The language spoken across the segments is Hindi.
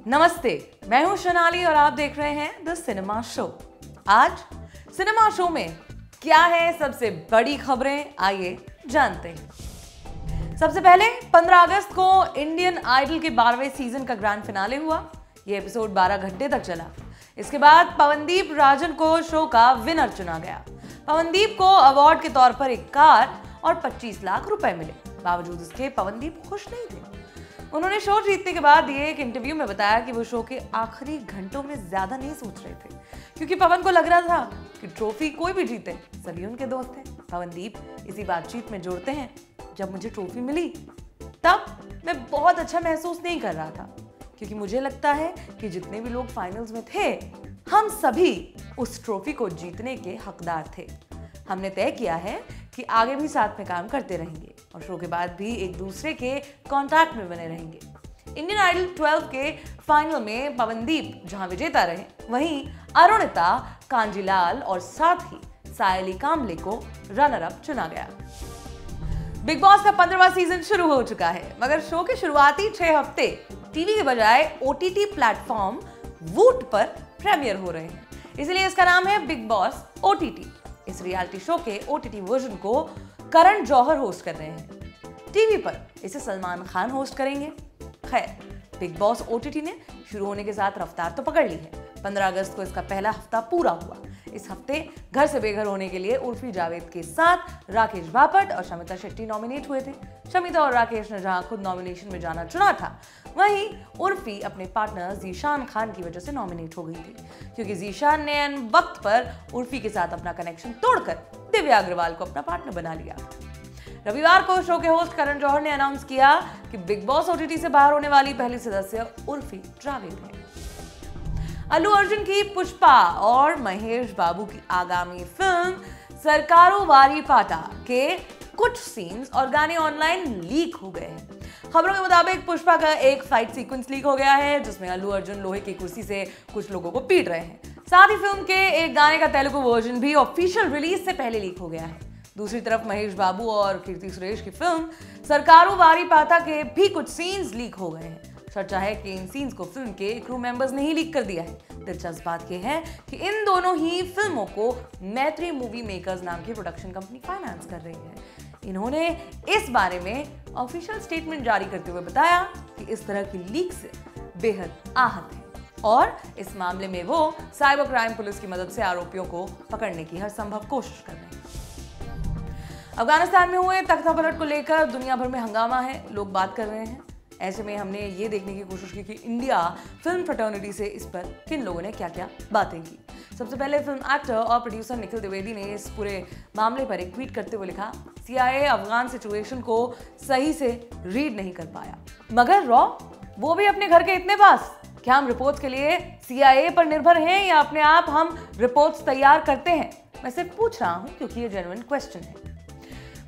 नमस्ते, मैं हूं सोनाली और आप देख रहे हैं द सिनेमा शो। आज सिनेमा शो में क्या है सबसे बड़ी खबरें, आइए जानते हैं। सबसे पहले 15 अगस्त को इंडियन आइडल के 12वें सीजन का ग्रैंड फिनाले हुआ। यह एपिसोड 12 घंटे तक चला। इसके बाद पवनदीप राजन को शो का विनर चुना गया। पवनदीप को अवार्ड के तौर पर एक कार और 25 लाख रुपए मिले। बावजूद इसके पवनदीप खुश नहीं थे। उन्होंने शो जीतने के बाद दिए एक इंटरव्यू में बताया कि वो शो के आखिरी घंटों में ज्यादा नहीं सोच रहे थे, क्योंकि पवन को लग रहा था कि ट्रॉफी कोई भी जीते सभी उनके दोस्त थे। पवनदीप इसी बातचीत में जोड़ते हैं, जब मुझे ट्रॉफी मिली तब मैं बहुत अच्छा महसूस नहीं कर रहा था, क्योंकि मुझे लगता है कि जितने भी लोग फाइनल्स में थे हम सभी उस ट्रॉफी को जीतने के हकदार थे। हमने तय किया है कि आगे भी साथ में काम करते रहेंगे और शो के बाद भी एक दूसरे के कांटेक्ट में बने रहेंगे। इंडियन आइडल 12 के फाइनल में पवनदीप जहां विजेता रहे, वहीं अरुणिता, कांजीलाल और साथ ही सायली कामले को रनर अप चुना गया। बिग बॉस का 15वां सीजन शुरू हो चुका है, मगर शो के शुरुआती 6 हफ्ते टीवी के बजाय OTT प्लेटफॉर्म वूट पर प्रीमियर हो रहे हैं, इसलिए इसका नाम है बिग बॉस OTT। इस रियलिटी शो के OTT वर्जन को करण जौहर होस्ट कर रहे हैं। टीवी पर इसे सलमान खान होस्ट करेंगे। खैर, बिग बॉस OTT ने शुरू होने के साथ रफ्तार तो पकड़ ली है। 15 अगस्त को इसका पहला हफ्ता पूरा हुआ। इस हफ्ते घर से बेघर होने के लिए उर्फी जावेद के साथ राकेश बापट और शमिता शेट्टी नॉमिनेट हुए थे। शमिता और राकेश ने जहां खुद नॉमिनेशन में जाना चुना था, वहीं उर्फी अपने पार्टनर जीशान खान की वजह से नॉमिनेट हो गई थी, क्योंकि जीशान ने अन वक्त पर उर्फी के साथ अपना कनेक्शन तोड़कर दिव्या अग्रवाल को अपना पार्टनर बना लिया। रविवार को शो के होस्ट करण जौहर ने अनाउंस किया कि बिग बॉस OTT से बाहर होने वाली पहली सदस्य उर्फी जावेद है। अल्लू अर्जुन की पुष्पा और महेश बाबू की आगामी फिल्म सरकारों वारी पाटा के कुछ सीन्स और गाने ऑनलाइन लीक हो गए हैं। खबरों के मुताबिक पुष्पा का एक फाइट सीक्वेंस लीक हो गया है, जिसमें अल्लू अर्जुन लोहे की कुर्सी से कुछ लोगों को पीट रहे हैं। साथ ही फिल्म के एक गाने का तेलुगु वर्जन भी ऑफिशियल रिलीज से पहले लीक हो गया है। दूसरी तरफ महेश बाबू और कीर्ति सुरेश की फिल्म सरकारों वारी पाटा के भी कुछ सीन्स लीक हो गए हैं। चर्चा है कि इन सीन्स को फिल्म के क्रू मेंबर्स ने ही लीक कर दिया है। दिलचस्प बात यह है कि इन दोनों ही फिल्मों को मैत्री मूवी मेकर्स नाम की प्रोडक्शन कंपनी फाइनेंस कर रही है। इन्होंने इस बारे में ऑफिशियल स्टेटमेंट जारी करते हुए बताया कि इस तरह की लीक से बेहद आहत है और इस मामले में वो साइबर क्राइम पुलिस की मदद से आरोपियों को पकड़ने की हर संभव कोशिश कर रहे हैं। अफगानिस्तान में हुए तख्तापलट को लेकर दुनिया भर में हंगामा है, लोग बात कर रहे हैं। ऐसे में हमने ये देखने की कोशिश की कि इंडिया फिल्म फ्रेटर्निटी से इस पर किन लोगों ने क्या क्या बातें की। सबसे पहले फिल्म एक्टर और प्रोड्यूसर निखिल द्विवेदी ने इस पूरे मामले पर एक ट्वीट करते हुए लिखा, CIA अफगान सिचुएशन को सही से रीड नहीं कर पाया, मगर वो भी अपने घर के इतने पास। क्या हम रिपोर्ट्स के लिए CIA पर निर्भर हैं या अपने आप हम रिपोर्ट्स तैयार करते हैं? मैं सिर्फ पूछ रहा हूं क्योंकि ये जेन्युइन क्वेश्चन है।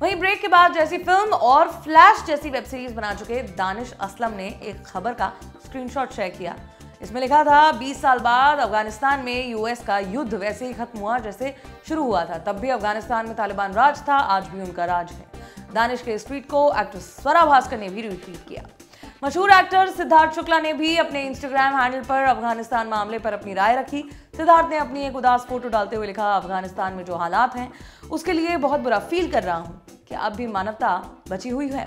वहीं ब्रेक के बाद जैसी फिल्म और फ्लैश जैसी वेब सीरीज बना चुके दानिश असलम ने एक खबर का स्क्रीनशॉट शेयर किया। इसमें लिखा था, 20 साल बाद अफगानिस्तान में US का युद्ध वैसे ही खत्म हुआ जैसे शुरू हुआ था। तब भी अफगानिस्तान में तालिबान राज था, आज भी उनका राज है। दानिश के इस ट्वीट को एक्टर स्वरा भास्कर ने भी रीट्वीट किया। मशहूर एक्टर सिद्धार्थ शुक्ला ने भी अपने इंस्टाग्राम हैंडल पर अफगानिस्तान मामले पर अपनी राय रखी। सिद्धार्थ ने अपनी एक उदास फोटो डालते हुए लिखा, अफगानिस्तान में जो हालात हैं उसके लिए बहुत बुरा फील कर रहा हूँ कि अब भी मानवता बची हुई है।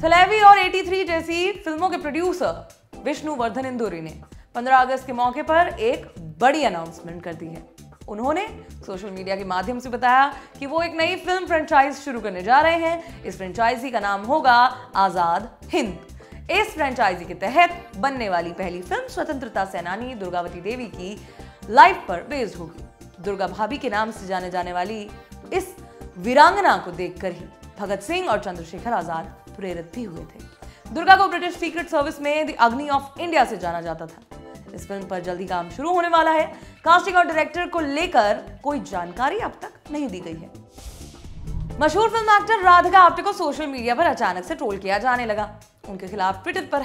थलेवी और 83 जैसी फिल्मों के प्रोड्यूसर विष्णु वर्धन इंदुरी ने 15 अगस्त के मौके पर एक बड़ी अनाउंसमेंट कर दी है। उन्होंने सोशल मीडिया के माध्यम से बताया कि वो एक नई फिल्म फ्रेंचाइज शुरू करने जा रहे हैं। इस फ्रेंचाइजी का नाम होगा आजाद हिंद। इस फ्रेंचाइजी के तहत बनने वाली पहली फिल्म स्वतंत्रता सेनानी दुर्गावती देवी की लाइफ पर बेस्ड होगी। दुर्गा भाभी के नाम से जाने जाने वाली इस वीरांगना को देखकर ही भगत सिंह और चंद्रशेखर आजाद प्रेरित भी हुए थे। दुर्गा को ब्रिटिश सीक्रेट सर्विस में द अग्नि ऑफ इंडिया से जाना जाता था। इस फिल्म पर जल्दी काम शुरू होने वाला है। कास्टिंग और डायरेक्टर को लेकर कोई जानकारी अब तक नहीं दी गई है। मशहूर फिल्म एक्टर राधिका आप्टे को सोशल मीडिया पर अचानक से ट्रोल किया जाने लगा। उनके खिलाफ ट्विटर पर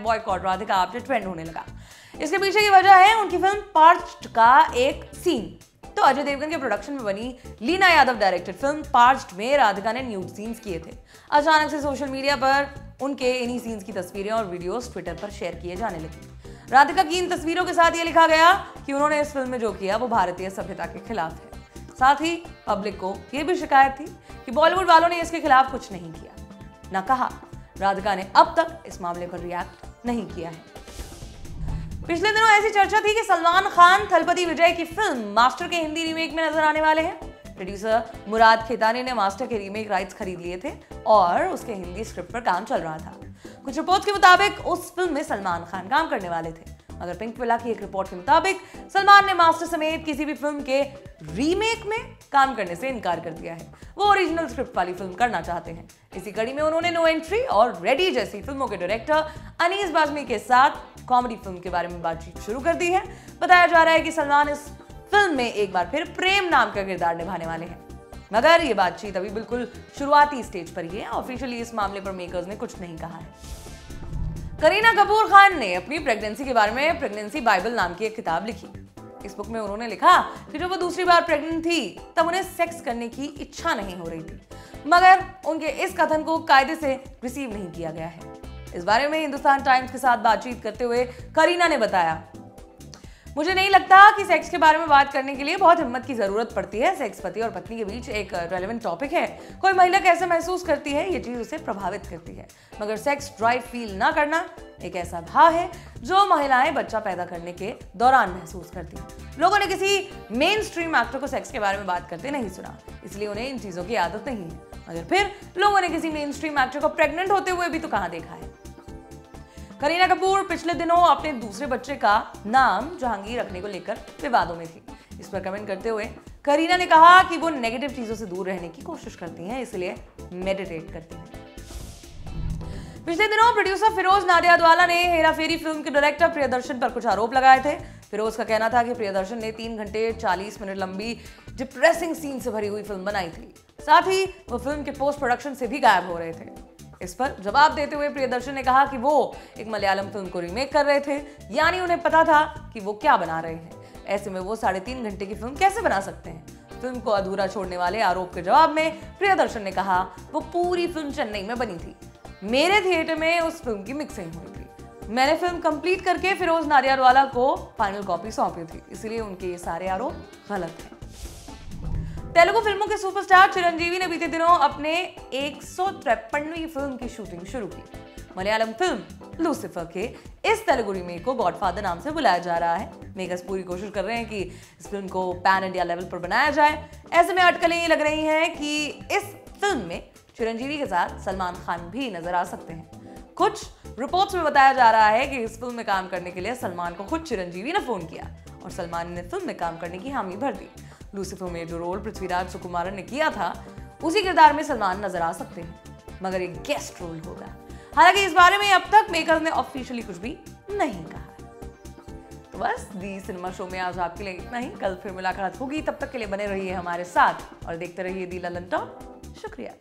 #बॉयकॉट राधिका आप्टे ट्रेंड होने लगा। इसके पीछे की वजह है उनकी फिल्म पार्च्ड का एक सीन। तो अजय देवगन के प्रोडक्शन में बनी Leena Yadav directed film Parched में राधिका ने न्यूड सीन्स किए थे। अचानक से सोशल मीडिया पर उनके इन्हीं सीन्स की तस्वीरें और वीडियोस ट्विटर पर शेयर किए जाने लगी। राधिका की इन तस्वीरों के साथ ये लिखा गया कि उन्होंने इस फिल्म में जो किया वो भारतीय सभ्यता के खिलाफ है। साथ ही पब्लिक को यह भी शिकायत थी कि बॉलीवुड वालों ने इसके खिलाफ कुछ नहीं किया, न कहा। राधिका ने अब तक इस मामले पर रिएक्ट नहीं किया है। पिछले दिनों ऐसी चर्चा थी कि सलमान खान थलपति विजय की फिल्म मास्टर के हिंदी रीमेक में नजर आने वाले हैं। प्रोड्यूसर मुराद खेतानी ने मास्टर के रीमेक राइट्स खरीद लिए थे और उसके हिंदी स्क्रिप्ट पर काम चल रहा था। कुछ रिपोर्ट्स के मुताबिक उस फिल्म में सलमान खान काम करने वाले थे, मगर पिंक विला की एक रिपोर्ट के मुताबिक सलमान ने मास्टर समेत किसी भी फिल्म के रीमेक में काम करने से इनकार कर दिया है। वो ओरिजिनल स्क्रिप्ट वाली फिल्म करना चाहते हैं। इसी कड़ी में उन्होंने नो एंट्री और रेडी जैसी फिल्मों के डायरेक्टर अनीस बाज़मी के साथ कॉमेडी फिल्म के बारे में बातचीत शुरू कर दी है। बताया जा रहा है कि सलमान इस फिल्म में एक बार फिर प्रेम नाम का किरदार निभाने वाले हैं, मगर ये बातचीत अभी बिल्कुल शुरुआती स्टेज पर ही है। ऑफिशियली इस मामले पर मेकर्स ने कुछ नहीं कहा है। करीना कपूर खान ने अपनी प्रेगनेंसी के बारे में प्रेगनेंसी बाइबल नाम की एक किताब लिखी। इस बुक में उन्होंने लिखा कि जब वो दूसरी बार प्रेग्नेंट थी तब उन्हें सेक्स करने की इच्छा नहीं हो रही थी, मगर उनके इस कथन को कायदे से रिसीव नहीं किया गया है। इस बारे में हिंदुस्तान टाइम्स के साथ बातचीत करते हुए करीना ने बताया, मुझे नहीं लगता कि सेक्स के बारे में बात करने के लिए बहुत हिम्मत की जरूरत पड़ती है। सेक्स पति और पत्नी के बीच एक रेलेवेंट टॉपिक है। कोई महिला कैसे महसूस करती है ये चीज उसे प्रभावित करती है, मगर सेक्स ड्राइव फील ना करना एक ऐसा भाव है जो महिलाएं बच्चा पैदा करने के दौरान महसूस करती हैं। लोगों ने किसी मेन स्ट्रीम एक्टर को सेक्स के बारे में बात करते नहीं सुना, इसलिए उन्हें इन चीजों की आदत नहीं है। मगर फिर लोगों ने किसी मेन स्ट्रीम एक्टर को प्रेग्नेंट होते हुए भी तो कहां देखा है। करीना कपूर पिछले दिनों अपने दूसरे बच्चे का नाम जहांगीर रखने को लेकर विवादों में थी। इस पर कमेंट करते हुए करीना ने कहा कि वो नेगेटिव चीजों से दूर रहने की कोशिश करती हैं, इसलिए मेडिटेट करती हैं। पिछले दिनों प्रोड्यूसर फिरोज नाडियाडवाला ने हेरा फेरी फिल्म के डायरेक्टर प्रियदर्शन पर कुछ आरोप लगाए थे। फिरोज का कहना था कि प्रियदर्शन ने 3 घंटे 40 मिनट लंबी डिप्रेसिंग सीन से भरी हुई फिल्म बनाई थी। साथ ही वो फिल्म के पोस्ट प्रोडक्शन से भी गायब हो रहे थे। इस पर जवाब देते हुए प्रियदर्शन ने कहा कि वो एक मलयालम फिल्म को रीमेक कर रहे थे, यानी उन्हें पता था कि वो क्या बना रहे हैं। ऐसे में वो 3.5 घंटे की फिल्म कैसे बना सकते हैं। फिल्म को अधूरा छोड़ने वाले आरोप के जवाब में प्रियदर्शन ने कहा, वो पूरी फिल्म चेन्नई में बनी थी, मेरे थिएटर में उस फिल्म की मिक्सिंग हुई थी, मैंने फिल्म कंप्लीट करके फिरोज नाडियाडवाला को फाइनल कॉपी सौंपी थी, इसलिए उनके ये सारे आरोप गलत हैं। तेलुगु फिल्मों के सुपरस्टार चिरंजीवी ने बीते दिनों अपने 153वीं फिल्म की शूटिंग शुरू की। मलयालम फिल्म लूसिफर के इस तेलुगु रीमेक को गॉडफादर नाम से बुलाया जा रहा है। मेकर्स पूरी कोशिश कर रहे हैं कि इस फिल्म को पैन इंडिया लेवल पर बनाया जाए। ऐसे में अटकलें ये लग रही हैं कि इस फिल्म में चिरंजीवी के साथ सलमान खान भी नजर आ सकते हैं। कुछ रिपोर्ट्स में बताया जा रहा है कि इस फिल्म में काम करने के लिए सलमान को खुद चिरंजीवी ने फोन किया और सलमान ने फिल्म में काम करने की हामी भर दी। लूसिफर में जो रोल पृथ्वीराज सुकुमारन ने किया था उसी किरदार में सलमान नजर आ सकते हैं, मगर एक गेस्ट रोल होगा। हालांकि इस बारे में अब तक मेकर्स ने ऑफिशियली कुछ भी नहीं कहा। तो बस दी सिनेमा शो में आज आपके लिए इतना ही। कल फिर मुलाकात होगी, तब तक के लिए बने रहिए हमारे साथ और देखते रहिए दी लंदन टॉक। शुक्रिया।